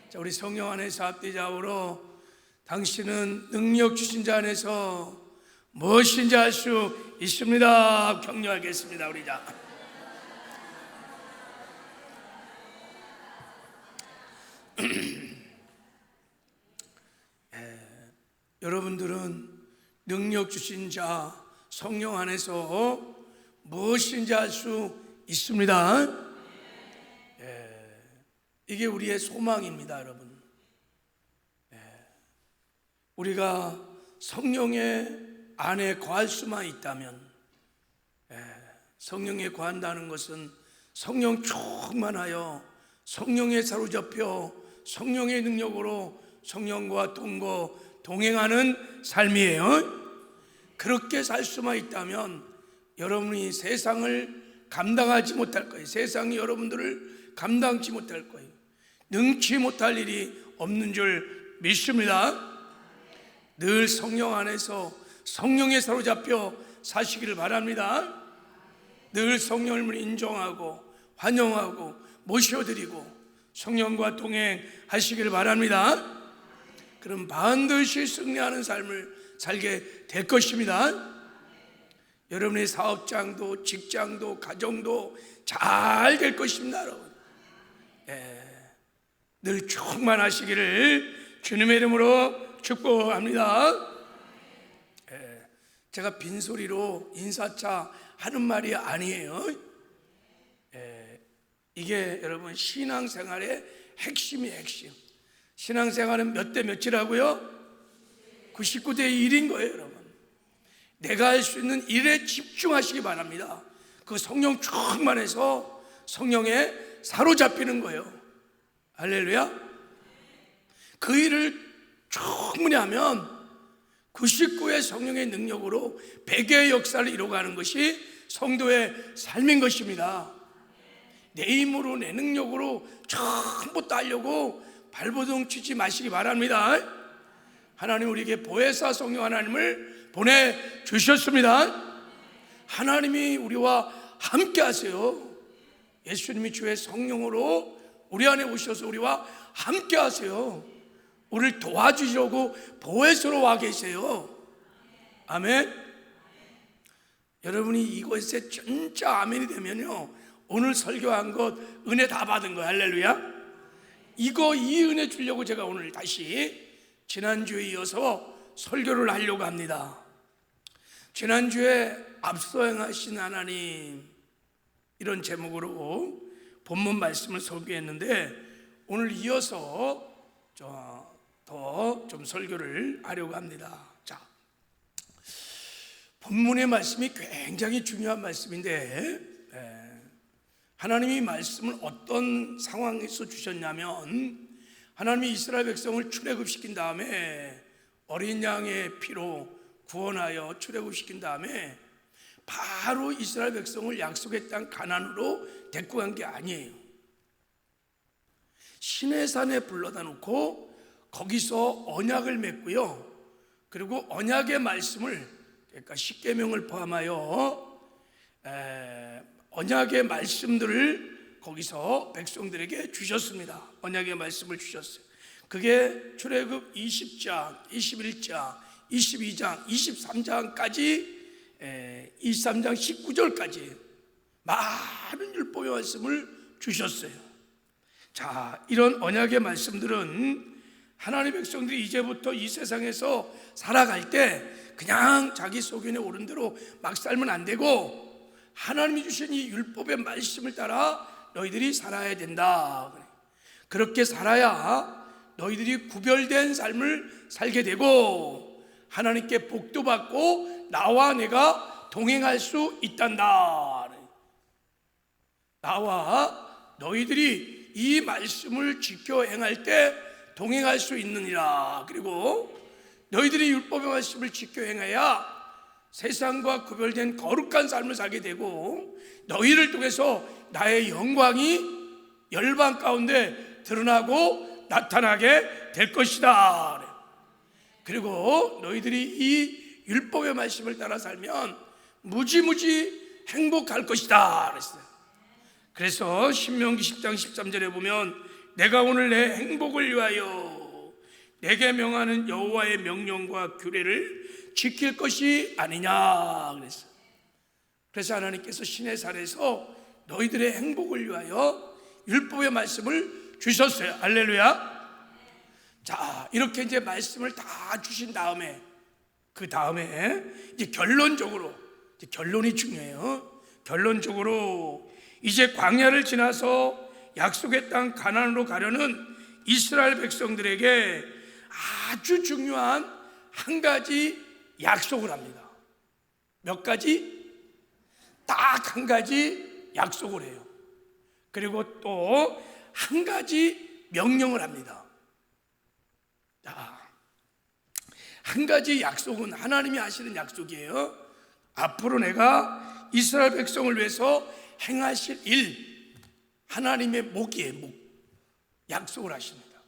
자, 우리 성령 안에서 앞뒤좌우로 당신은 능력 주신 자 안에서 무엇인지 알 수 있습니다. 격려하겠습니다. 우리 자. 여러분들은 능력 주신 자 성령 안에서 무엇인지 알 수 있습니다. 이게 우리의 소망입니다, 여러분. 우리가 성령의 안에 거할 수만 있다면, 성령에 거한다는 것은 성령 충만하여 성령에 사로잡혀 성령의 능력으로 성령과 동행하는 삶이에요. 그렇게 살 수만 있다면 여러분이 세상을 감당하지 못할 거예요. 세상이 여러분들을 감당치 못할 거예요. 능치 못할 일이 없는 줄 믿습니다. 늘 성령 안에서 성령에 사로잡혀 사시기를 바랍니다. 늘 성령을 인정하고 환영하고 모셔드리고 성령과 동행하시기를 바랍니다. 그럼 반드시 승리하는 삶을 살게 될 것입니다. 여러분의 사업장도 직장도 가정도 잘 될 것입니다, 여러분. 늘 충만하시기를 주님의 이름으로 축복합니다. 제가 빈소리로 인사차 하는 말이 아니에요. 이게 여러분 신앙생활의 핵심이에요. 핵심. 신앙생활은 몇 대 몇이라고요? 99대 1인 거예요, 여러분. 내가 할 수 있는 일에 집중하시기 바랍니다. 그 성령 충만해서 성령에 사로잡히는 거예요. 할렐루야. 그 일을 충분히 하면 99의 성령의 능력으로 100의 역사를 이루어가는 것이 성도의 삶인 것입니다. 내 힘으로 내 능력으로 전부 따려고 발버둥 치지 마시기 바랍니다. 하나님 우리에게 보혜사 성령 하나님을 보내주셨습니다. 하나님이 우리와 함께 하세요. 예수님이 주의 성령으로 우리 안에 오셔서 우리와 함께 하세요. 우리를 도와주시려고 보혜사로 와 계세요. 아멘. 여러분이 이곳에 진짜 아멘이 되면요, 오늘 설교한 것 은혜 다 받은 거예요. 할렐루야. 이 은혜 주려고 제가 오늘 다시 지난주에 이어서 설교를 하려고 합니다. 지난주에 앞서 행하신 하나님, 이런 제목으로 본문 말씀을 설교했는데 오늘 이어서 더 좀 설교를 하려고 합니다. 자, 본문의 말씀이 굉장히 중요한 말씀인데, 하나님이 말씀을 어떤 상황에서 주셨냐면, 하나님이 이스라엘 백성을 출애굽시킨 다음에 어린 양의 피로 구원하여 출애굽시킨 다음에 바로 이스라엘 백성을 약속의 땅 가나안으로 데리고 간 게 아니에요. 시내산에 불러다 놓고 거기서 언약을 맺고요, 그리고 언약의 말씀을, 그러니까 십계명을 포함하여 언약의 말씀들을 거기서 백성들에게 주셨습니다. 언약의 말씀을 주셨어요. 그게 출애굽 20장, 21장, 22장, 23장까지 23장 19절까지 많은 율법의 말씀을 주셨어요. 자, 이런 언약의 말씀들은 하나님의 백성들이 이제부터 이 세상에서 살아갈 때 그냥 자기 소견에 오른 대로 막 살면 안 되고 하나님이 주신 이 율법의 말씀을 따라 너희들이 살아야 된다. 그렇게 살아야 너희들이 구별된 삶을 살게 되고 하나님께 복도 받고 나와 내가 동행할 수 있단다. 나와 너희들이 이 말씀을 지켜 행할 때 동행할 수 있느니라. 그리고 너희들이 율법의 말씀을 지켜 행해야 세상과 구별된 거룩한 삶을 살게 되고 너희를 통해서 나의 영광이 열방 가운데 드러나고 나타나게 될 것이다. 그리고 너희들이 이 율법의 말씀을 따라 살면 무지무지 행복할 것이다 그랬어요. 그래서 신명기 10장 13절에 보면 내가 오늘 내 행복을 위하여 내게 명하는 여호와의 명령과 규례를 지킬 것이 아니냐 그랬어. 그래서 하나님께서 시내산에서 너희들의 행복을 위하여 율법의 말씀을 주셨어요. 할렐루야. 자, 이렇게 이제 말씀을 다 주신 다음에 그 다음에 이제 결론적으로, 이제 결론이 중요해요. 결론적으로 이제 광야를 지나서 약속의 땅 가나안으로 가려는 이스라엘 백성들에게 아주 중요한 한 가지 약속을 합니다. 몇 가지? 딱 한 가지 약속을 해요. 그리고 또 한 가지 명령을 합니다. 자, 한 가지 약속은 하나님이 하시는 약속이에요. 앞으로 내가 이스라엘 백성을 위해서 행하실 일, 하나님의 목이에요. 목. 약속을 하십니다.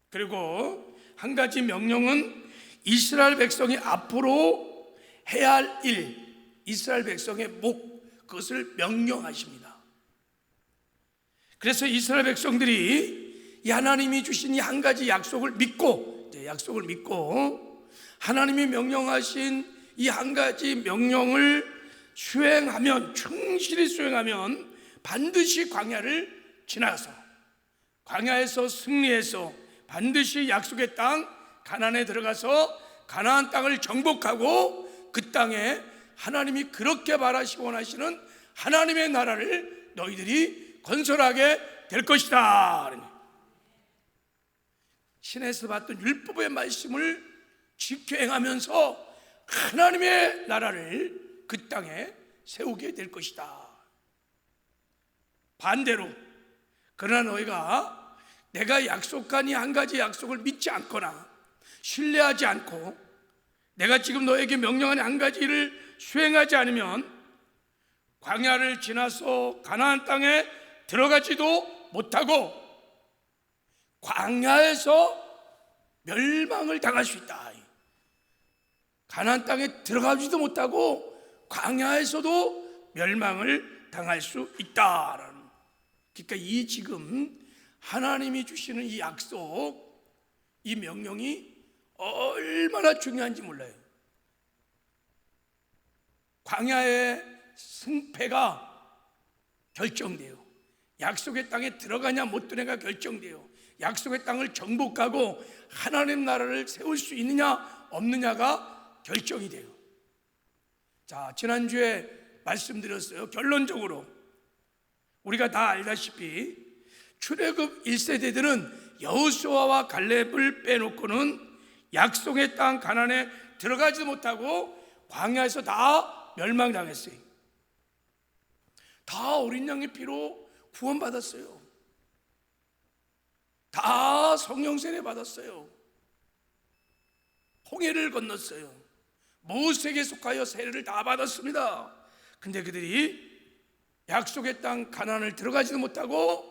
그리고 한 가지 명령은 이스라엘 백성이 앞으로 해야 할 일, 이스라엘 백성의 목, 그것을 명령하십니다. 그래서 이스라엘 백성들이 이 하나님이 주신 이 한 가지 약속을 믿고, 하나님이 명령하신 이 한 가지 명령을 수행하면, 충실히 수행하면 반드시 광야를 지나서 광야에서 승리해서 반드시 약속의 땅 가나안에 들어가서 가나안 땅을 정복하고 그 땅에 하나님이 그렇게 바라시고 원하시는 하나님의 나라를 너희들이 건설하게 될 것이다. 신에서 받던 율법의 말씀을 지켜 행하면서 하나님의 나라를 그 땅에 세우게 될 것이다. 반대로 그러나 너희가 내가 약속한 이 한 가지 약속을 믿지 않거나 신뢰하지 않고 내가 지금 너에게 명령한 한 가지 일을 수행하지 않으면 광야를 지나서 가나안 땅에 들어가지도 못하고 광야에서 멸망을 당할 수 있다. 가나안 땅에 들어가지도 못하고 광야에서도 멸망을 당할 수 있다라는. 그러니까 이 지금 하나님이 주시는 이 약속, 이 명령이 얼마나 중요한지 몰라요. 광야의 승패가 결정돼요. 약속의 땅에 들어가냐 못 들어가냐 결정돼요. 약속의 땅을 정복하고 하나님 나라를 세울 수 있느냐 없느냐가 결정이 돼요. 자, 지난주에 말씀드렸어요. 결론적으로 우리가 다 알다시피 출애굽 1세대들은 여호수아와 갈렙을 빼놓고는 약속의 땅 가나안에 들어가지도 못하고 광야에서 다 멸망당했어요. 다 어린 양의 피로 구원받았어요. 다 성령 세례 받았어요. 홍해를 건넜어요. 모세에게 속하여 세례를 다 받았습니다. 근데 그들이 약속의 땅 가나안을 들어가지도 못하고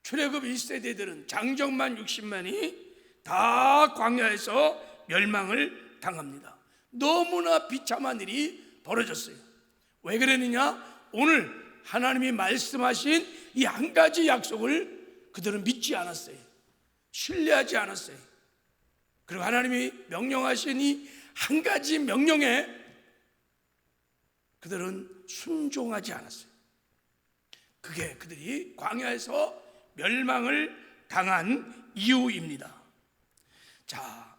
출애굽 1세대들은 장정만 60만이 다 광야에서 멸망을 당합니다. 너무나 비참한 일이 벌어졌어요. 왜 그랬느냐? 오늘 하나님이 말씀하신 이 한 가지 약속을 그들은 믿지 않았어요. 신뢰하지 않았어요. 그리고 하나님이 명령하신 이 한 가지 명령에 그들은 순종하지 않았어요. 그게 그들이 광야에서 멸망을 당한 이유입니다. 자,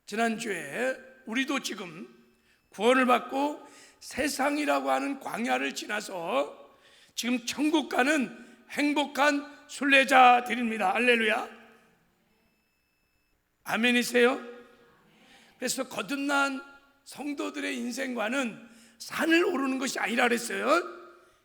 지난주에 우리도 지금 구원을 받고 세상이라고 하는 광야를 지나서 지금 천국 가는 행복한 순례자들입니다. 할렐루야. 아멘이세요? 그래서 거듭난 성도들의 인생과는 산을 오르는 것이 아니라 그랬어요.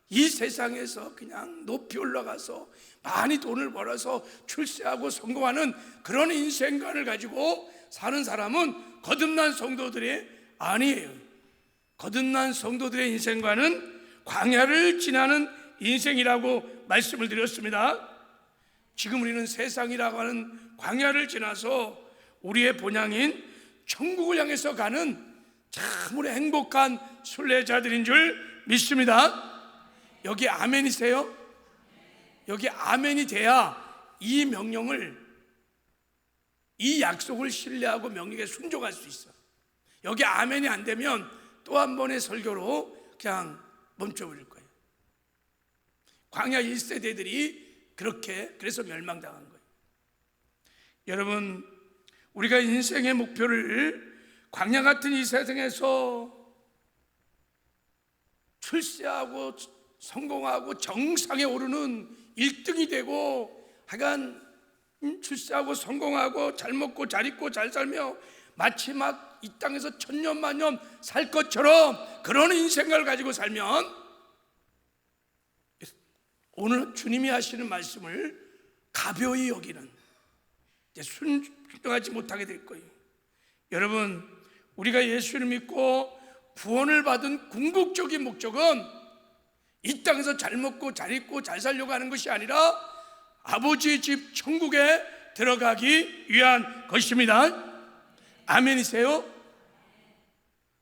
이 세상에서 그냥 높이 올라가서 많이 돈을 벌어서 출세하고 성공하는 그런 인생관을 가지고 사는 사람은 거듭난 성도들이 아니에요. 거듭난 성도들의 인생관은 광야를 지나는 인생이라고 말씀을 드렸습니다. 지금 우리는 세상이라고 하는 광야를 지나서 우리의 본향인 천국을 향해서 가는 참으로 행복한 순례자들인 줄 믿습니다. 여기 아멘이세요? 여기 아멘이 돼야 이 명령을, 이 약속을 신뢰하고 명령에 순종할 수 있어. 여기 아멘이 안 되면 또 한 번의 설교로 그냥 멈춰버릴 거예요. 광야 1세대들이 그래서 멸망당한 거예요. 여러분, 우리가 인생의 목표를 광야 같은 이 세상에서 출세하고 성공하고 정상에 오르는 1등이 되고, 하여간 출세하고 성공하고 잘 먹고 잘 입고 잘 살며 마치 막 이 땅에서 천년만년 살 것처럼 그런 인생을 가지고 살면 오늘 주님이 하시는 말씀을 가벼이 여기는, 순종하지 못하게 될 거예요. 여러분, 우리가 예수를 믿고 구원을 받은 궁극적인 목적은 이 땅에서 잘 먹고 잘 입고 잘 살려고 하는 것이 아니라 아버지의 집 천국에 들어가기 위한 것입니다. 아멘이세요?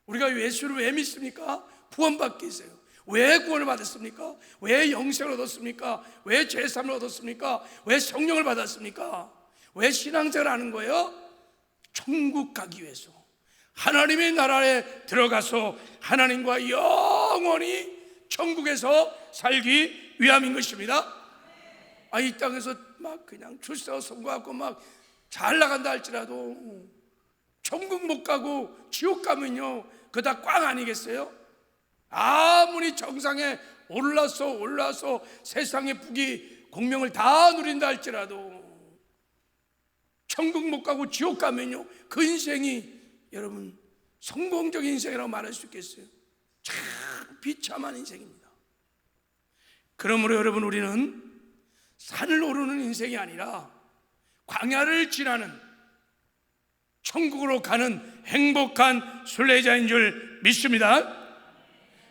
우리가 예수를 왜 믿습니까? 구원받기 위해서요. 왜 구원을 받았습니까? 왜 영생을 얻었습니까? 왜 죄사함을 얻었습니까? 왜 성령을 받았습니까? 왜 신앙생활을 하는 거예요? 천국 가기 위해서, 하나님의 나라에 들어가서 하나님과 영원히 천국에서 살기 위함인 것입니다. 이 땅에서 막 그냥 출세하고 성공하고 막 잘 나간다 할지라도 천국 못 가고 지옥 가면요, 그거 다 꽝 아니겠어요? 아무리 정상에 올라서 세상의 부귀 공명을 다 누린다 할지라도 천국 못 가고 지옥 가면요, 그 인생이 여러분 성공적인 인생이라고 말할 수 있겠어요? 참 비참한 인생입니다. 그러므로 여러분, 우리는 산을 오르는 인생이 아니라 광야를 지나는 천국으로 가는 행복한 순례자인 줄 믿습니다.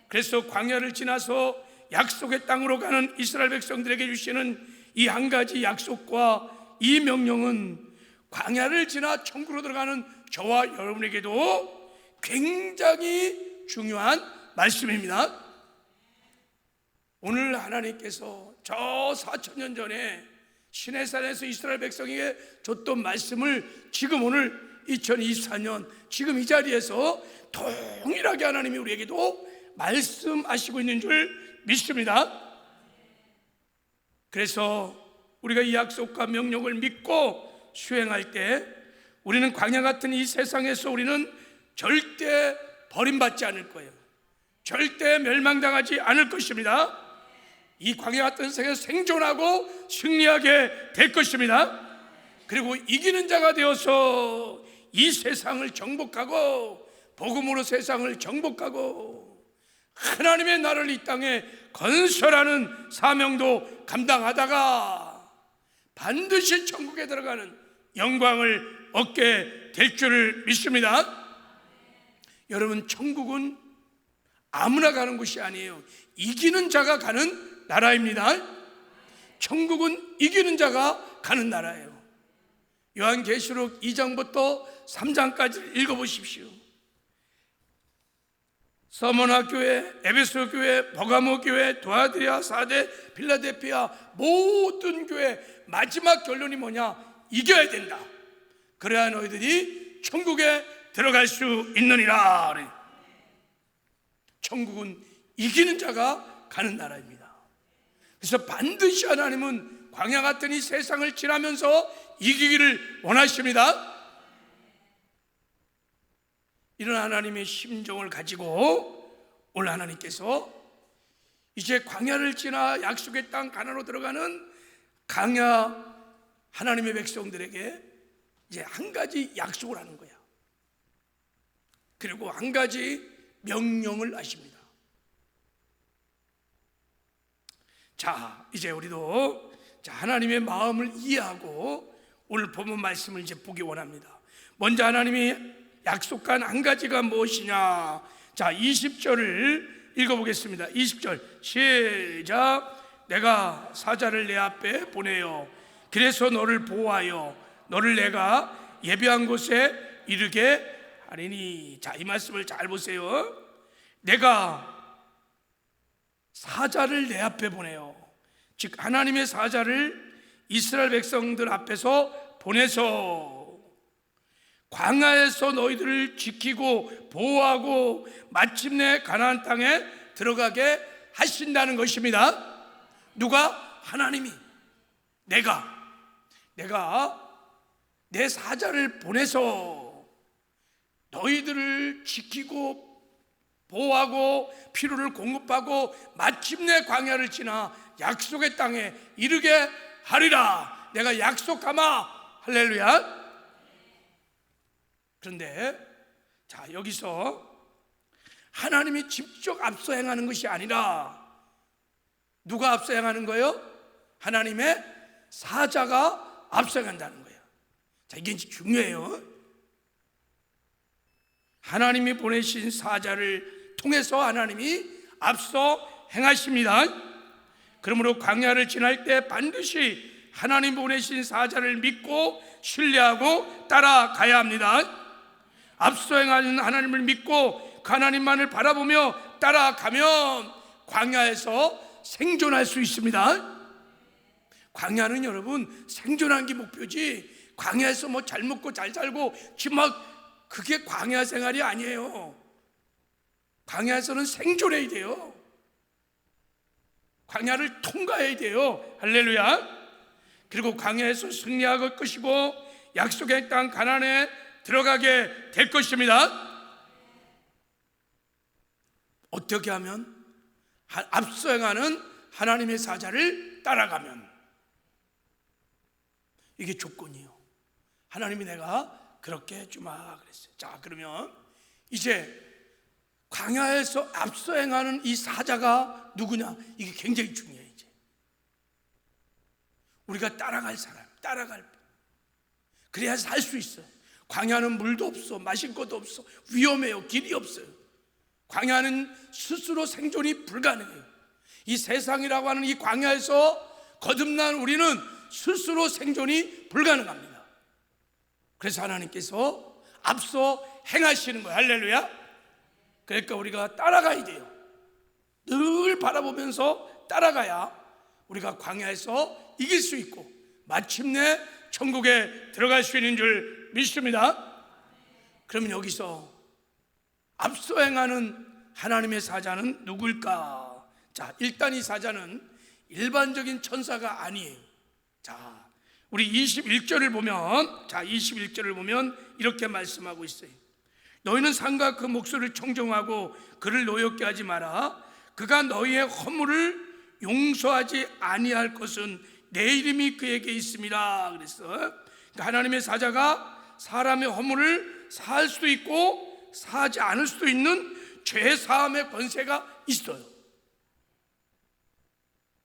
그래서 광야를 지나서 약속의 땅으로 가는 이스라엘 백성들에게 주시는 이 한 가지 약속과 이 명령은 광야를 지나 천국으로 들어가는 저와 여러분에게도 굉장히 중요한 말씀입니다. 오늘 하나님께서 저 4,000년 전에 시내산에서 이스라엘 백성에게 줬던 말씀을 지금 오늘 2024년 지금 이 자리에서 동일하게 하나님이 우리에게도 말씀하시고 있는 줄 믿습니다. 그래서 우리가 이 약속과 명령을 믿고 수행할 때 우리는 광야 같은 이 세상에서 우리는 절대 버림받지 않을 거예요. 절대 멸망당하지 않을 것입니다. 이 광야 같은 세상에서 생존하고 승리하게 될 것입니다. 그리고 이기는 자가 되어서 이 세상을 정복하고 복음으로 세상을 정복하고 하나님의 나라를 이 땅에 건설하는 사명도 감당하다가 반드시 천국에 들어가는 영광을 얻게 될 줄을 믿습니다. 여러분, 천국은 아무나 가는 곳이 아니에요. 이기는 자가 가는 나라입니다. 천국은 이기는 자가 가는 나라예요. 요한계시록 2장부터 3장까지 읽어보십시오. 서머나 교회, 에베소 교회, 버가모 교회, 도아디아, 사대, 필라델피아 모든 교회 마지막 결론이 뭐냐? 이겨야 된다. 그래야 너희들이 천국에 들어갈 수 있느니라. 그래. 천국은 이기는 자가 가는 나라입니다. 그래서 반드시 하나님은 광야 같은 이 세상을 지나면서 이기기를 원하십니다. 이런 하나님의 심정을 가지고 오늘 하나님께서 이제 광야를 지나 약속의 땅 가나안으로 들어가는 광야 하나님의 백성들에게 이제 한 가지 약속을 하는 거야. 그리고 한 가지 명령을 하십니다. 자, 이제 우리도 하나님의 마음을 이해하고 오늘 본문 말씀을 이제 보기 원합니다. 먼저 하나님이 약속한 한 가지가 무엇이냐? 자, 20절을 읽어보겠습니다. 20절 시작. 내가 사자를 내 앞에 보내요. 그래서 너를 보호하여 너를 내가 예비한 곳에 이르게 하리니. 자, 이 말씀을 잘 보세요. 내가 사자를 내 앞에 보내요. 즉 하나님의 사자를 이스라엘 백성들 앞에서 보내서 광야에서 너희들을 지키고 보호하고 마침내 가나안 땅에 들어가게 하신다는 것입니다. 누가? 하나님이. 내가 내 사자를 보내서 너희들을 지키고 보호하고 필요를 공급하고 마침내 광야를 지나 약속의 땅에 이르게 하리라. 내가 약속하마. 할렐루야. 그런데 자, 여기서 하나님이 직접 앞서 행하는 것이 아니라 누가 앞서 행하는 거예요? 하나님의 사자가 앞서 행한다는 거예요. 자, 이게 중요해요. 하나님이 보내신 사자를 통해서 하나님이 앞서 행하십니다. 그러므로 광야를 지날 때 반드시 하나님 보내신 사자를 믿고 신뢰하고 따라가야 합니다. 앞서 행하는 하나님을 믿고 그 하나님만을 바라보며 따라가면 광야에서 생존할 수 있습니다. 광야는 여러분 생존하는 게 목표지, 광야에서 뭐 잘 먹고 잘 살고 지금 막 그게 광야 생활이 아니에요. 광야에서는 생존해야 돼요. 광야를 통과해야 돼요. 할렐루야. 그리고 광야에서 승리할 것이고 약속의 땅 가나안에 들어가게 될 것입니다. 어떻게 하면? 앞서 행하는 하나님의 사자를 따라가면. 이게 조건이에요. 하나님이 내가 그렇게 해주마 그랬어요. 자, 그러면 이제 광야에서 앞서 행하는 이 사자가 누구냐? 이게 굉장히 중요해요. 이제 우리가 따라갈 사람, 따라갈, 그래야 살 수 있어요. 광야는 물도 없어, 마실 것도 없어, 위험해요, 길이 없어요. 광야는 스스로 생존이 불가능해요. 이 세상이라고 하는 이 광야에서 거듭난 우리는 스스로 생존이 불가능합니다. 그래서 하나님께서 앞서 행하시는 거예요. 할렐루야. 그러니까 우리가 따라가야 돼요. 늘 바라보면서 따라가야 우리가 광야에서 이길 수 있고 마침내 천국에 들어갈 수 있는 줄 믿습니다. 그러면 여기서 앞서 행하는 하나님의 사자는 누굴까? 자, 일단 이 사자는 일반적인 천사가 아니에요. 자, 우리 21절을 보면, 자, 21절을 보면 이렇게 말씀하고 있어요. 너희는 상과 그 목소리를 청정하고 그를 노엽게 하지 마라. 그가 너희의 허물을 용서하지 아니할 것은 내 이름이 그에게 있습니다. 그랬어. 그러니까 하나님의 사자가 사람의 허물을 사할 수도 있고 사하지 않을 수도 있는 죄 사함의 권세가 있어요.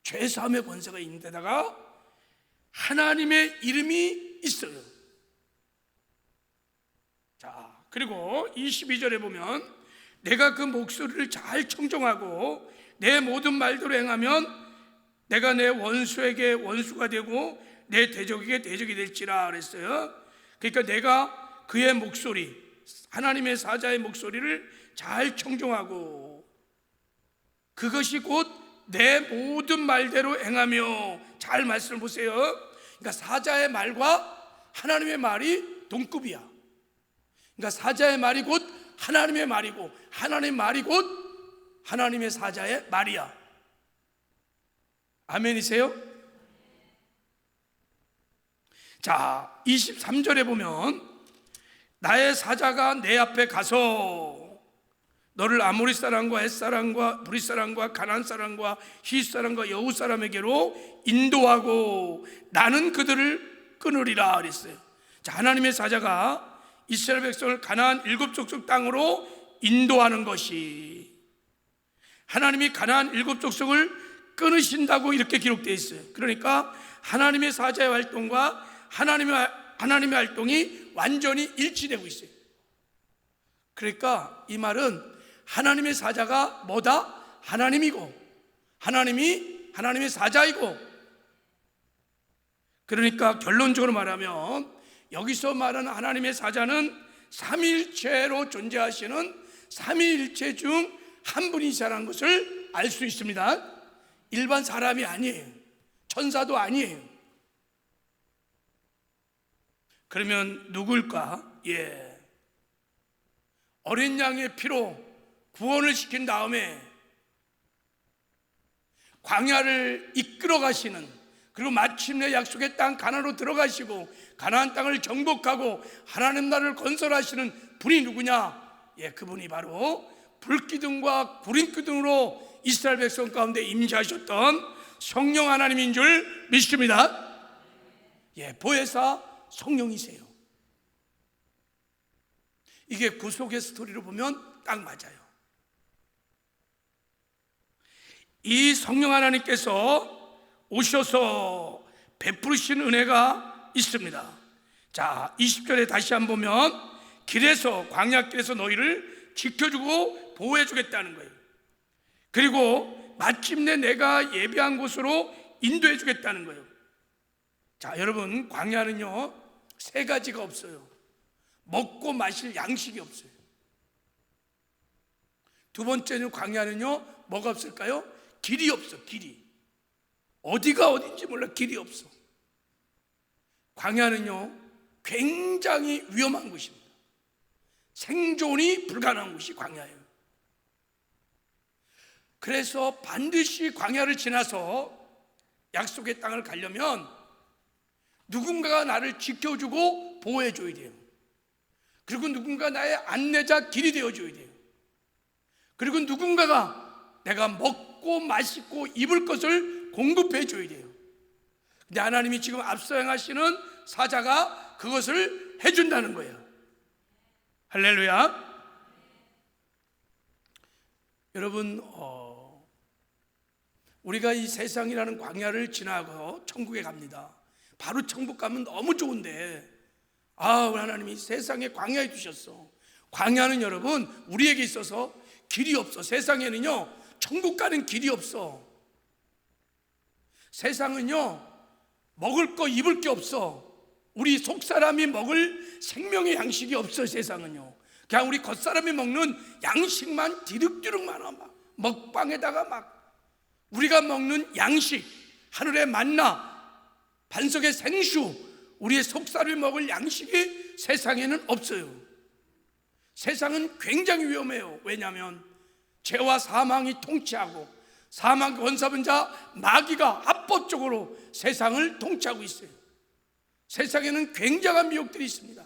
죄 사함의 권세가 있는 데다가 하나님의 이름이 있어요. 자, 그리고 22절에 보면 내가 그 목소리를 잘 청정하고 내 모든 말대로 행하면 내가 내 원수에게 원수가 되고 내 대적에게 대적이 될지라 그랬어요. 그러니까 내가 그의 목소리, 하나님의 사자의 목소리를 잘 청정하고 그것이 곧 내 모든 말대로 행하며, 잘 말씀을 보세요. 그러니까 사자의 말과 하나님의 말이 동급이야. 그러니까 사자의 말이 곧 하나님의 말이고 하나님의 말이 곧 하나님의 사자의 말이야. 아멘이세요? 자, 23절에 보면 나의 사자가 내 앞에 가서 너를 아모리 사람과 헷 사람과 브리 사람과 가나안 사람과 히 사람과 여우 사람에게로 인도하고 나는 그들을 끊으리라 그랬어요. 자, 하나님의 사자가 이스라엘 백성을 가나안 7족속 땅으로 인도하는 것이, 하나님이 가나안 7족속을 끊으신다고 이렇게 기록되어 있어요. 그러니까 하나님의 사자의 활동과 하나님의 활동이 완전히 일치되고 있어요. 그러니까 이 말은 하나님의 사자가 뭐다? 하나님이고 하나님이 하나님의 사자이고, 그러니까 결론적으로 말하면 여기서 말하는 하나님의 사자는 삼위일체로 존재하시는 삼위일체 중 한 분이시라는 것을 알 수 있습니다. 일반 사람이 아니에요. 천사도 아니에요. 그러면 누굴까? 어린 양의 피로 구원을 시킨 다음에 광야를 이끌어 가시는, 그리고 마침내 약속의 땅 가나안으로 들어가시고 가나안 땅을 정복하고 하나님 나라를 건설하시는 분이 누구냐? 그분이 바로 불기둥과 구름기둥으로 이스라엘 백성 가운데 임재하셨던 성령 하나님인 줄 믿습니다. 보혜사 성령이세요. 이게 구속의 스토리로 보면 딱 맞아요. 이 성령 하나님께서 오셔서 베푸시는 은혜가 있습니다. 자, 20절에 다시 한번 보면 길에서, 광야길에서 너희를 지켜주고 보호해주겠다는 거예요. 그리고 마침내 내가 예비한 곳으로 인도해주겠다는 거예요. 자, 여러분, 광야는요 세 가지가 없어요. 먹고 마실 양식이 없어요. 두 번째는 광야는요 뭐가 없을까요? 길이 없어. 길이 어디가 어딘지 몰라. 길이 없어. 광야는요 굉장히 위험한 곳입니다. 생존이 불가능한 곳이 광야예요. 그래서 반드시 광야를 지나서 약속의 땅을 가려면 누군가가 나를 지켜주고 보호해줘야 돼요. 그리고 누군가 나의 안내자, 길이 되어줘야 돼요. 그리고 누군가가 내가 먹고 마시고 입을 것을 공급해줘야 돼요. 근데 하나님이 지금 앞서 행하시는 사자가 그것을 해준다는 거예요. 할렐루야. 여러분, 우리가 이 세상이라는 광야를 지나고 천국에 갑니다. 바로 천국 가면 너무 좋은데, 우리 하나님이 세상에 광야에 두셨어. 광야는 여러분 우리에게 있어서 길이 없어. 세상에는요 천국 가는 길이 없어. 세상은요 먹을 거 입을 게 없어. 우리 속사람이 먹을 생명의 양식이 없어. 세상은요 그냥 우리 겉사람이 먹는 양식만 디륵디륵 많아. 막 먹방에다가 막 우리가 먹는 양식, 하늘의 만나, 반석의 생수, 우리의 속살을 먹을 양식이 세상에는 없어요. 세상은 굉장히 위험해요. 왜냐하면 죄와 사망이 통치하고 사망 권사분자 마귀가 합법적으로 세상을 통치하고 있어요. 세상에는 굉장한 미혹들이 있습니다.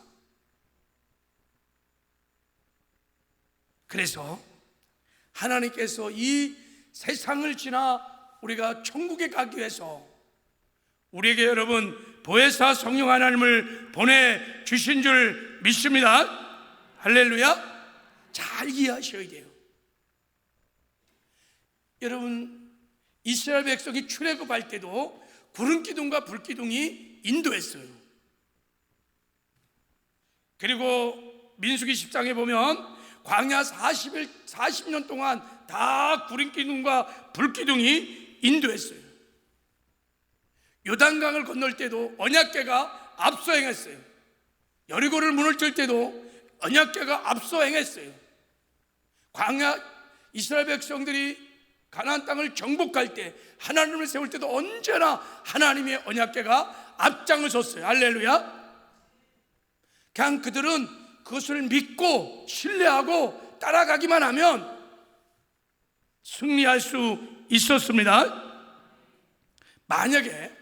그래서 하나님께서 이 세상을 지나 우리가 천국에 가기 위해서 우리에게 여러분 보혜사 성령 하나님을 보내주신 줄 믿습니다. 할렐루야. 잘 이해하셔야 돼요. 여러분, 이스라엘 백성이 출애굽할 때도 구름기둥과 불기둥이 인도했어요. 그리고 민수기 10장에 보면 광야 40년 동안 다 구름기둥과 불기둥이 인도했어요. 요단강을 건널 때도 언약궤가 앞서 행했어요. 여리고를 무너뜨릴 때도 언약궤가 앞서 행했어요. 광야 이스라엘 백성들이 가나안 땅을 정복할 때 하나님을 세울 때도 언제나 하나님의 언약궤가 앞장을 섰어요. 할렐루야. 그냥 그들은 그것을 믿고 신뢰하고 따라가기만 하면 승리할 수 있었습니다. 만약에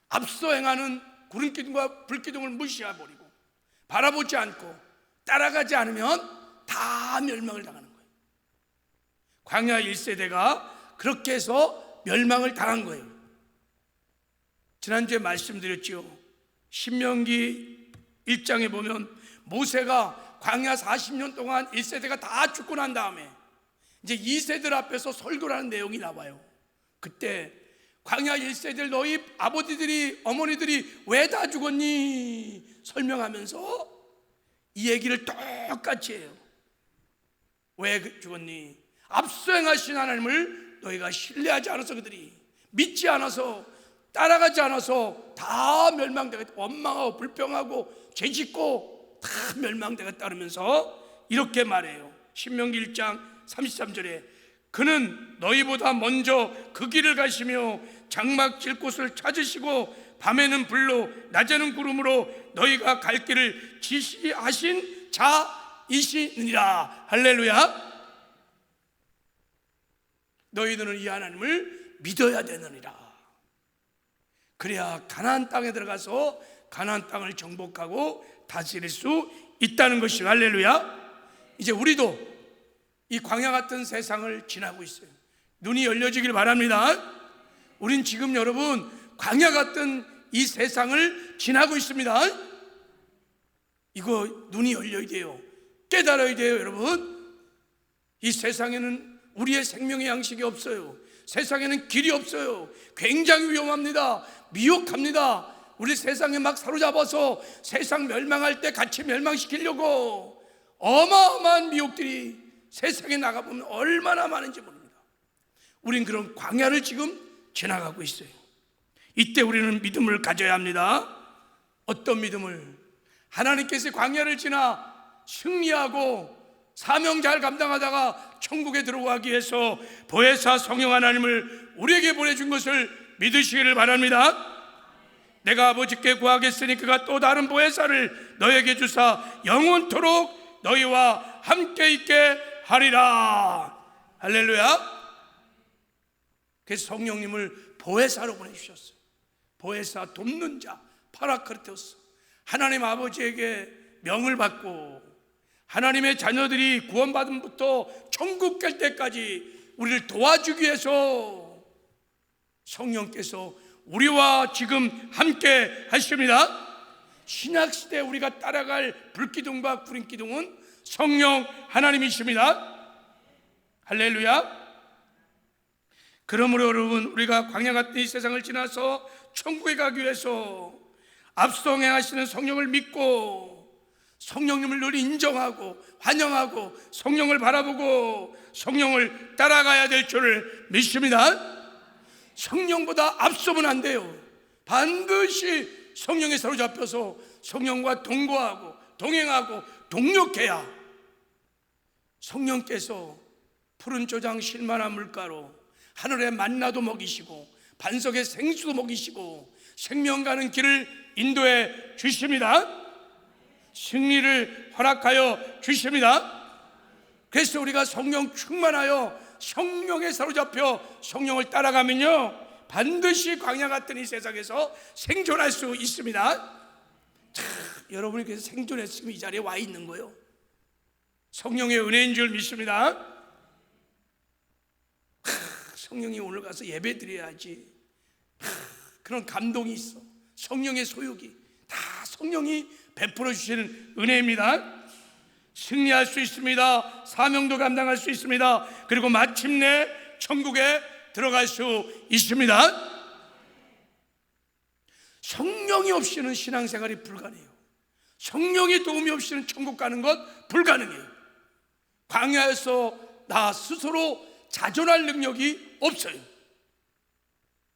앞서 행하는 구름기둥과 불기둥을 무시해버리고 바라보지 않고 따라가지 않으면 다 멸망을 당하는 거예요. 광야 1세대가 그렇게 해서 멸망을 당한 거예요. 지난주에 말씀드렸죠. 신명기 1장에 보면 모세가 광야 40년 동안 1세대가 다 죽고 난 다음에 이제 2세들 앞에서 설교를 하는 내용이 나와요. 그때 광야 1세들 너희 아버지들이 어머니들이 왜 다 죽었니? 설명하면서 이 얘기를 똑같이 해요. 왜 죽었니? 앞서 행하신 하나님을 너희가 신뢰하지 않아서, 그들이 믿지 않아서 따라가지 않아서 다 멸망되겠다. 원망하고 불평하고 죄짓고 다 멸망되겠다 그러면서 이렇게 말해요. 신명기 1장 33절에 그는 너희보다 먼저 그 길을 가시며 장막 질 곳을 찾으시고 밤에는 불로 낮에는 구름으로 너희가 갈 길을 지시하신 자이시니라. 할렐루야. 너희들은 이 하나님을 믿어야 되느니라. 그래야 가나안 땅에 들어가서 가나안 땅을 정복하고 다스릴 수 있다는 것이. 할렐루야. 이제 우리도 이 광야 같은 세상을 지나고 있어요. 눈이 열려지길 바랍니다. 우린 지금 여러분 광야 같은 이 세상을 지나고 있습니다. 이거 눈이 열려야 돼요. 깨달아야 돼요. 여러분, 이 세상에는 우리의 생명의 양식이 없어요. 세상에는 길이 없어요. 굉장히 위험합니다. 미혹합니다. 우리 세상에 막 사로잡아서 세상 멸망할 때 같이 멸망시키려고 어마어마한 미혹들이 세상에 나가보면 얼마나 많은지 모릅니다. 우린 그런 광야를 지금 지나가고 있어요. 이때 우리는 믿음을 가져야 합니다. 어떤 믿음을? 하나님께서 광야를 지나 승리하고 사명 잘 감당하다가 천국에 들어가기 위해서 보혜사 성령 하나님을 우리에게 보내준 것을 믿으시기를 바랍니다. 내가 아버지께 구하겠으니 그가 또 다른 보혜사를 너에게 주사 영원토록 너희와 함께 있게 하리라. 할렐루야. 그래서 성령님을 보혜사로 보내주셨어요. 보혜사, 돕는 자, 파라크리토스. 하나님 아버지에게 명을 받고 하나님의 자녀들이 구원받음부터 천국 갈 때까지 우리를 도와주기 위해서 성령께서 우리와 지금 함께 하십니다. 신약시대에 우리가 따라갈 불기둥과 구린기둥은 성령 하나님이십니다. 할렐루야. 그러므로 여러분, 우리가 광야 같은 이 세상을 지나서 천국에 가기 위해서 앞서 행하시는 성령을 믿고 성령님을 늘 인정하고 환영하고 성령을 바라보고 성령을 따라가야 될 줄을 믿습니다. 성령보다 앞서면 안 돼요. 반드시 성령에 사로잡혀서 성령과 동거하고 동행하고 동력해야 성령께서 푸른 조장 실만한 물가로 하늘의 만나도 먹이시고 반석의 생수도 먹이시고 생명 가는 길을 인도해 주십니다. 승리를 허락하여 주십니다. 그래서 우리가 성령 충만하여 성령에 사로잡혀 성령을 따라가면요 반드시 광야 같은 이 세상에서 생존할 수 있습니다. 참, 여러분이 그래서 생존했으면 이 자리에 와 있는 거예요. 성령의 은혜인 줄 믿습니다. 성령이 오늘 가서 예배 드려야지. 그런 감동이 있어. 성령의 소유기 다 성령이 베풀어 주시는 은혜입니다. 승리할 수 있습니다. 사명도 감당할 수 있습니다. 그리고 마침내 천국에 들어갈 수 있습니다. 성령이 없이는 신앙생활이 불가능해요. 성령의 도움이 없이는 천국 가는 것 불가능해요. 광야에서 나 스스로 자존할 능력이 없어요.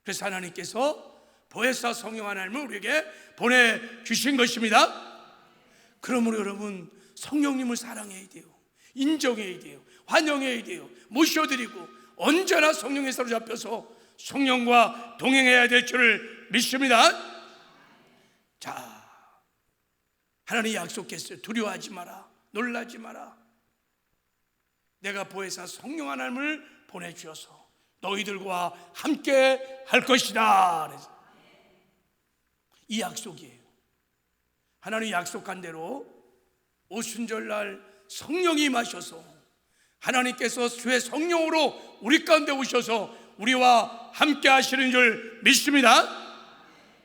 그래서 하나님께서 보혜사 성령 하나님을 우리에게 보내주신 것입니다. 그러므로 여러분 성령님을 사랑해야 돼요. 인정해야 돼요. 환영해야 돼요. 모셔드리고 언제나 성령에 사로잡혀서 성령과 동행해야 될 줄을 믿습니다. 자, 하나님이 약속했어요. 두려워하지 마라. 놀라지 마라. 내가 보혜사 성령 하나님을 보내주셔서 너희들과 함께 할 것이다. 그래서 이 약속이에요. 하나님이 약속한 대로 오순절날 성령이 임하셔서 하나님께서 주의 성령으로 우리 가운데 오셔서 우리와 함께 하시는 줄 믿습니다.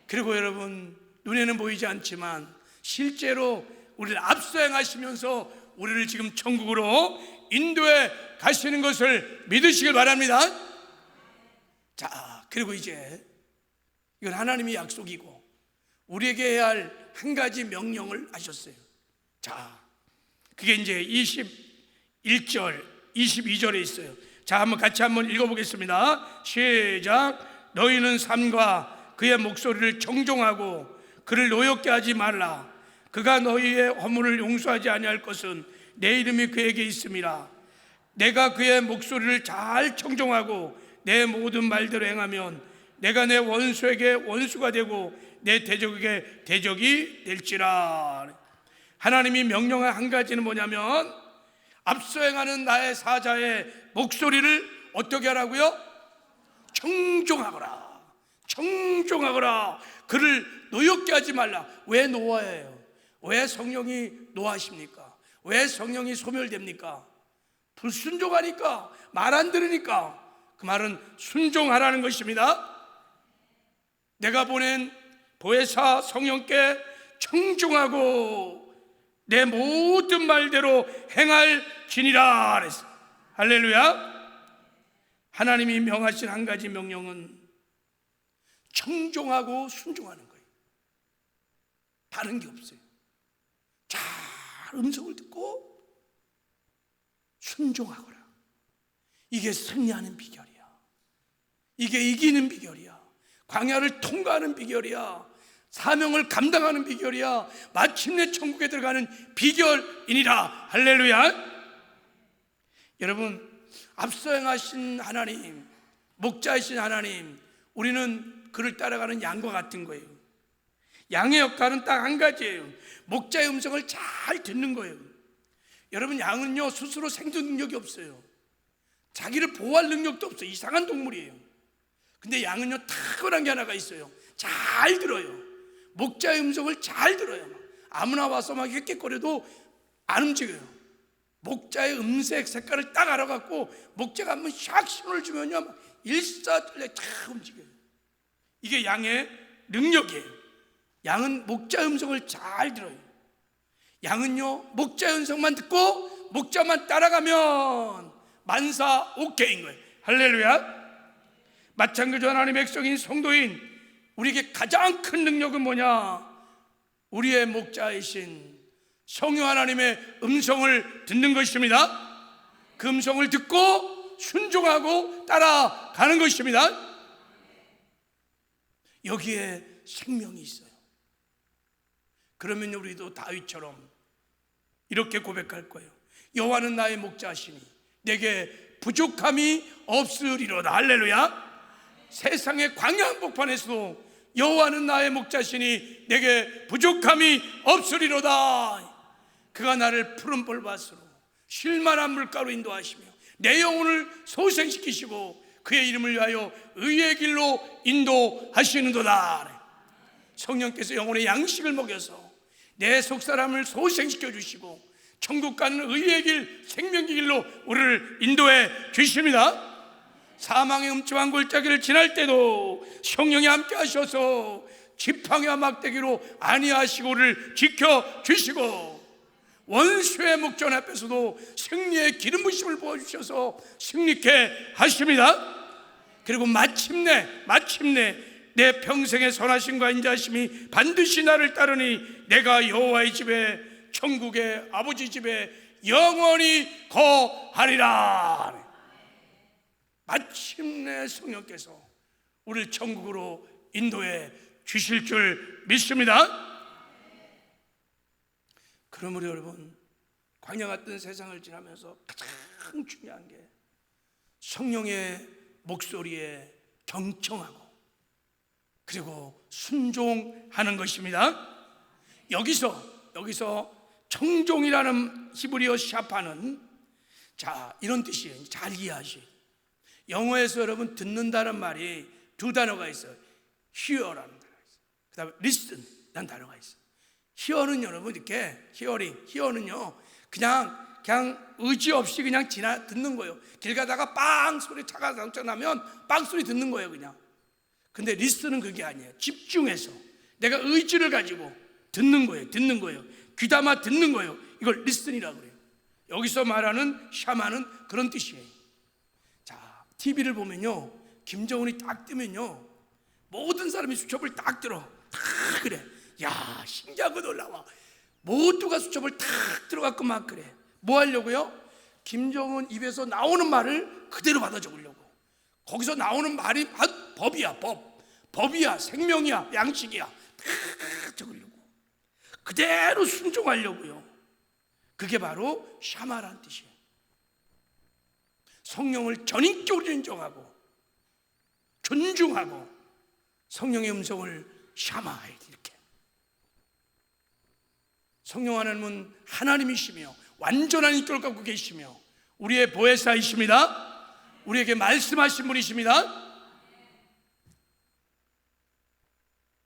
그리고 여러분 눈에는 보이지 않지만 실제로 우리를 앞서 행하시면서 우리를 지금 천국으로 인도해 가시는 것을 믿으시길 바랍니다. 자, 그리고 이제 이건 하나님의 약속이고 우리에게 해야 할 한 가지 명령을 하셨어요. 자, 그게 이제 21절, 22절에 있어요. 자, 한번 같이 한번 읽어보겠습니다. 시작. 너희는 삼가 그의 목소리를 청종하고 그를 노엽게 하지 말라. 그가 너희의 허물을 용서하지 아니할 것은 내 이름이 그에게 있음이라. 내가 그의 목소리를 잘 청종하고 내 모든 말대로 행하면 내가 내 원수에게 원수가 되고 내 대적에게 대적이 될지라. 하나님이 명령한 한 가지는 뭐냐면 앞서 행하는 나의 사자의 목소리를 어떻게 하라고요? 청종하거라. 청종하거라. 그를 노엽게 하지 말라. 왜 노아예요? 왜 성령이 노하십니까? 왜 성령이 소멸됩니까? 불순종하니까, 말 안 들으니까. 그 말은 순종하라는 것입니다. 내가 보낸 보혜사 성령께 청종하고 내 모든 말대로 행할지니라 그랬어. 할렐루야. 하나님이 명하신 한 가지 명령은 청종하고 순종하는 거예요. 다른 게 없어요. 잘 음성을 듣고 순종하거라. 이게 승리하는 비결이야. 이게 이기는 비결이야. 광야를 통과하는 비결이야. 사명을 감당하는 비결이야. 마침내 천국에 들어가는 비결이니라. 할렐루야. 여러분, 앞서 행하신 하나님, 목자이신 하나님, 우리는 그를 따라가는 양과 같은 거예요. 양의 역할은 딱 한 가지예요. 목자의 음성을 잘 듣는 거예요. 여러분, 양은요 스스로 생존 능력이 없어요. 자기를 보호할 능력도 없어요. 이상한 동물이에요. 근데 양은요 탁월한 게 하나가 있어요. 잘 들어요. 목자의 음성을 잘 들어요. 아무나 와서 막 헥헥거려도 안 움직여요. 목자의 음색 색깔을 딱 알아갖고 목자가 한번 샥 신호를 주면요 막 일사들레 다 움직여요. 이게 양의 능력이에요. 양은 목자의 음성을 잘 들어요. 양은요 목자의 음성만 듣고 목자만 따라가면 만사 오케이인 거예요. 할렐루야. 마찬가지로 하나님의 백성인 성도인 우리에게 가장 큰 능력은 뭐냐? 우리의 목자이신 성령 하나님의 음성을 듣는 것입니다. 그 음성을 듣고 순종하고 따라가는 것입니다. 여기에 생명이 있어요. 그러면 우리도 다윗처럼 이렇게 고백할 거예요. 여호와는 나의 목자시니 내게 부족함이 없으리로다. 할렐루야. 세상의 광야 한복판에서도 여호와는 나의 목자시니 내게 부족함이 없으리로다. 그가 나를 푸른 벌밭으로 쉴만한 물가로 인도하시며 내 영혼을 소생시키시고 그의 이름을 위하여 의의 길로 인도하시는도다. 성령께서 영혼의 양식을 먹여서 내 속사람을 소생시켜 주시고 천국 가는 의의 길, 생명의 길로 우리를 인도해 주십니다. 사망의 음침한 골짜기를 지날 때도 성령이 함께 하셔서 지팡이와 막대기로 안위하시고 우리를 지켜주시고 원수의 목전 앞에서도 승리의 기름 부심을 부어주셔서 승리케 하십니다. 그리고 마침내 내 평생의 선하심과 인자하심이 반드시 나를 따르니 내가 여호와의 집에 천국의 아버지 집에 영원히 거하리라. 마침내 성령께서 우리를 천국으로 인도해 주실 줄 믿습니다. 그러므로 여러분, 광야 같은 세상을 지나면서 가장 중요한 게 성령의 목소리에 경청하고 그리고 순종하는 것입니다. 여기서 청종이라는 히브리어 샤파는 이런 뜻이에요. 잘 이해하시죠. 영어에서 여러분 듣는다는 말이 두 단어가 있어요. hear라는 단어가 있어요. 그 다음에 listen이라는 단어가 있어요. hear는 여러분 이렇게 hear는요 그냥 의지 없이 그냥 듣는 거예요. 길 가다가 빵 소리 차가 나면 빵 소리 듣는 거예요 그냥. 근데 listen은 그게 아니에요. 집중해서 내가 의지를 가지고 듣는 거예요. 귀담아 듣는 거예요. 이걸 listen이라고 그래요. 여기서 말하는 샤마는 그런 뜻이에요. TV를 보면요 김정은이 딱 뜨면요 모든 사람이 수첩을 딱 들어. 다 그래. 야 신기하고 놀라워. 모두가 수첩을 딱 들어갖고 막 그래. 뭐 하려고요? 김정은 입에서 나오는 말을 그대로 받아 적으려고. 거기서 나오는 말이 법이야. 법이야. 생명이야. 양식이야. 딱 적으려고. 그대로 순종하려고요. 그게 바로 샤마라는 뜻이에요. 성령을 전인격으로 인정하고 존중하고 성령의 음성을 샤마 이렇게. 성령 하나님은 하나님이시며 완전한 인격을 갖고 계시며 우리의 보혜사이십니다. 우리에게 말씀하신 분이십니다.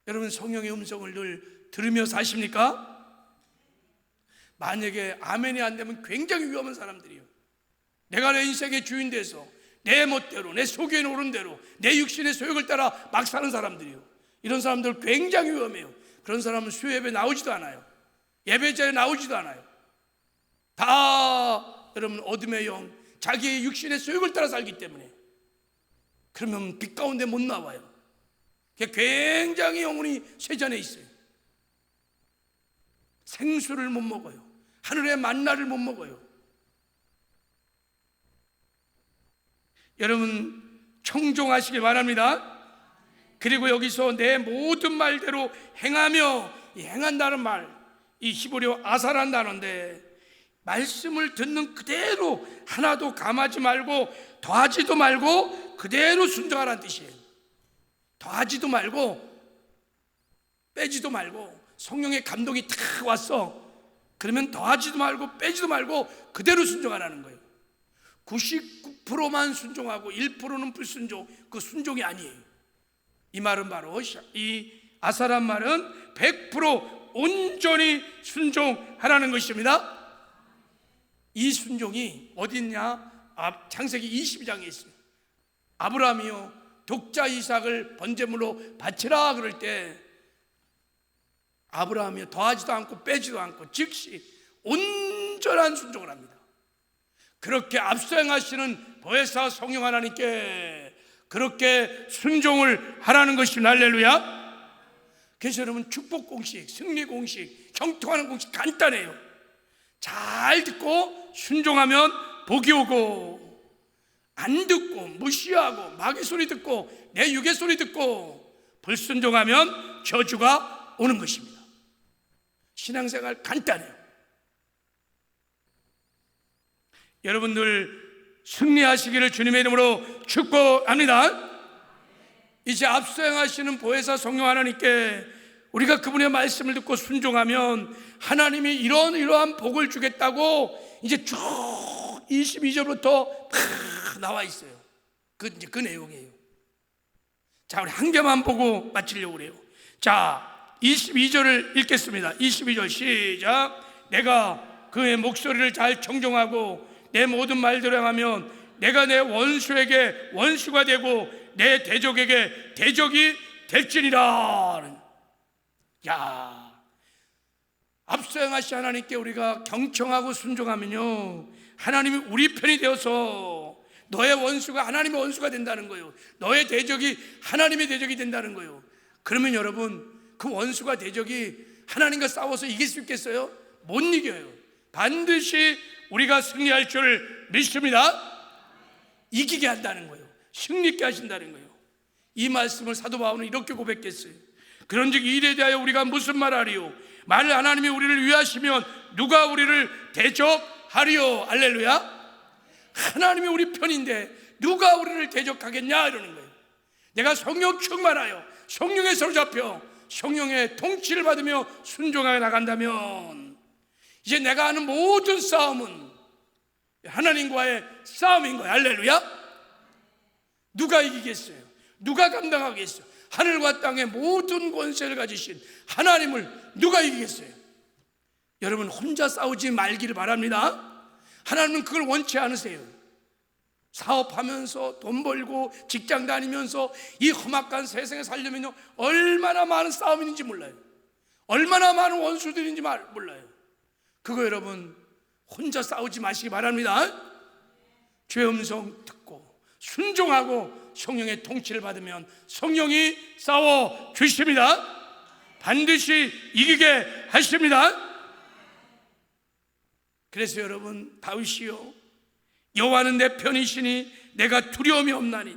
여러분, 성령의 음성을 늘 들으며 사십니까? 만약에 아멘이 안 되면 굉장히 위험한 사람들이에요. 내가 내 인생의 주인 돼서 내 멋대로, 내 속에 오른 대로, 내 육신의 소욕을 따라 막 사는 사람들이에요. 이런 사람들 굉장히 위험해요. 그런 사람은 수요 예배 나오지도 않아요. 예배자에 나오지도 않아요. 다 여러분 어둠의 영, 자기의 육신의 소욕을 따라 살기 때문에. 그러면 빛 가운데 못 나와요. 굉장히 영혼이 쇠잔해 있어요. 생수를 못 먹어요. 하늘의 만나를 못 먹어요. 여러분, 청종하시길 바랍니다. 그리고 여기서 내 모든 말대로 행하며, 이 행한다는 말, 이 히브리어 아사란 단어인데, 말씀을 듣는 그대로 하나도 감하지 말고 더하지도 말고 그대로 순종하라는 뜻이에요. 더하지도 말고 빼지도 말고. 성령의 감동이 탁 왔어. 그러면 더하지도 말고 빼지도 말고 그대로 순종하라는 거예요. 99%만 순종하고 1%는 불순종, 그 순종이 아니에요. 이 말은 바로, 이 아사란 말은 100% 온전히 순종하라는 것입니다. 이 순종이 어디 있냐? 창세기 22장에 있어요. 아브라함이요, 독자 이삭을 번제물로 바치라 그럴 때 아브라함이 더하지도 않고 빼지도 않고 즉시 온전한 순종을 합니다. 그렇게 앞서 행하시는 보혜사 성령 하나님께 그렇게 순종을 하라는 것입니다. 할렐루야. 그래서 여러분, 축복 공식, 승리 공식, 형통하는 공식 간단해요. 잘 듣고 순종하면 복이 오고, 안 듣고 무시하고 마귀 소리 듣고 내 육의 소리 듣고 불순종하면 저주가 오는 것입니다. 신앙생활 간단해요. 여러분들 승리하시기를 주님의 이름으로 축복합니다. 이제 앞서 행하시는 보혜사 성령 하나님께 우리가 그분의 말씀을 듣고 순종하면 하나님이 이러한 복을 주겠다고 이제 쭉 22절부터 나와 있어요. 그 내용이에요. 자, 우리 한 개만 보고 마치려고 그래요. 자, 22절을 읽겠습니다. 22절 시작. 내가 그의 목소리를 잘 청종하고 내 모든 말대로 행하면 내가 내 원수에게 원수가 되고 내 대적에게 대적이 될지니라. 야, 앞서 행하신 하나님께 우리가 경청하고 순종하면요, 하나님이 우리 편이 되어서 너의 원수가 하나님의 원수가 된다는 거예요. 너의 대적이 하나님의 대적이 된다는 거예요. 그러면 여러분, 그 원수가 대적이 하나님과 싸워서 이길 수 있겠어요? 못 이겨요. 반드시 우리가 승리할 줄 믿습니다. 이기게 한다는 거예요. 승리케 하신다는 거예요. 이 말씀을 사도 바울은 이렇게 고백했어요. 그런즉 이에 대하여 우리가 무슨 말하리요? 만일 하나님이 우리를 위하시면 누가 우리를 대적하리요? 할렐루야. 하나님이 우리 편인데 누가 우리를 대적하겠냐 이러는 거예요. 내가 성령 충만하여 성령에 사로잡혀 성령의 통치를 받으며 순종하게 나간다면 이제 내가 하는 모든 싸움은 하나님과의 싸움인 거예요. 할렐루야. 누가 이기겠어요? 누가 감당하겠어요? 하늘과 땅의 모든 권세를 가지신 하나님을 누가 이기겠어요? 여러분, 혼자 싸우지 말기를 바랍니다. 하나님은 그걸 원치 않으세요. 사업하면서 돈 벌고 직장 다니면서 이 험악한 세상에 살려면요, 얼마나 많은 싸움인지 몰라요. 얼마나 많은 원수들인지 몰라요. 그거 여러분 혼자 싸우지 마시기 바랍니다. 주의 음성 듣고 순종하고 성령의 통치를 받으면 성령이 싸워 주십니다. 반드시 이기게 하십니다. 그래서 여러분, 다윗이요, 여호와는 내 편이시니 내가 두려움이 없나니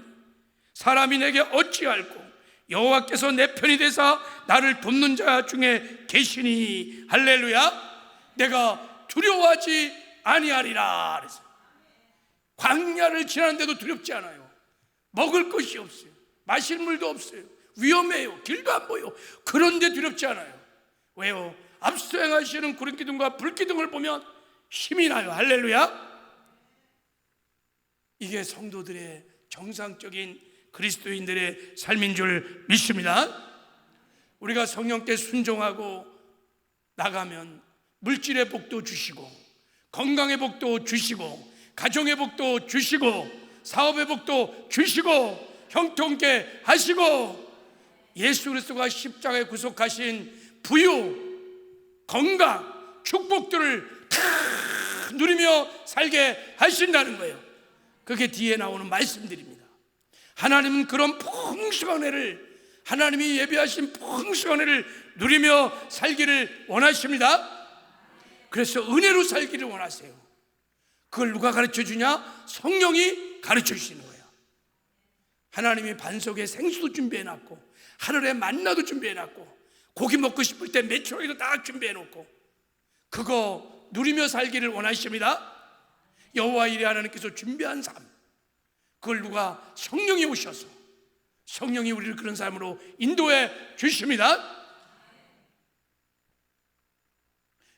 사람이 내게 어찌할꼬 여호와께서 내 편이 되사 나를 돕는 자 중에 계시니 할렐루야. 내가 두려워하지 아니하리라. 그래서 광야를 지나는데도 두렵지 않아요. 먹을 것이 없어요. 마실 물도 없어요. 위험해요. 길도 안 보여. 그런데 두렵지 않아요. 왜요? 앞서 행하시는 구름기둥과 불기둥을 보면 힘이 나요. 할렐루야. 이게 성도들의 정상적인 그리스도인들의 삶인 줄 믿습니다. 우리가 성령께 순종하고 나가면 물질의 복도 주시고, 건강의 복도 주시고, 가정의 복도 주시고, 사업의 복도 주시고, 형통케 하시고, 예수 그리스도가 십자가에 구속하신 부유, 건강, 축복들을 다 누리며 살게 하신다는 거예요. 그게 뒤에 나오는 말씀들입니다. 하나님은 그런 풍성한 은혜를, 하나님이 예비하신 풍성한 은혜를 누리며 살기를 원하십니다. 그래서 은혜로 살기를 원하세요. 그걸 누가 가르쳐 주냐? 성령이 가르쳐 주시는 거예요. 하나님이 반석에 생수도 준비해 놨고, 하늘에 만나도 준비해 놨고, 고기 먹고 싶을 때 메추라기도 딱 준비해 놓고, 그거 누리며 살기를 원하십니다. 여호와 이레 하나님께서 준비한 삶, 그걸 누가? 성령이 오셔서, 성령이 우리를 그런 삶으로 인도해 주십니다.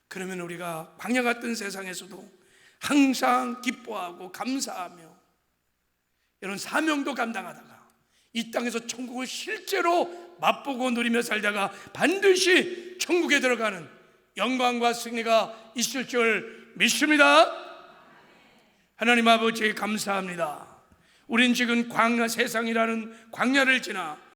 그러면 우리가 광야 같은 세상에서도 항상 기뻐하고 감사하며 이런 사명도 감당하다가 이 땅에서 천국을 실제로 맛보고 누리며 살다가 반드시 천국에 들어가는 영광과 승리가 있을 줄 믿습니다. 하나님 아버지 감사합니다. 우린 지금 광야, 세상이라는 광야를 지나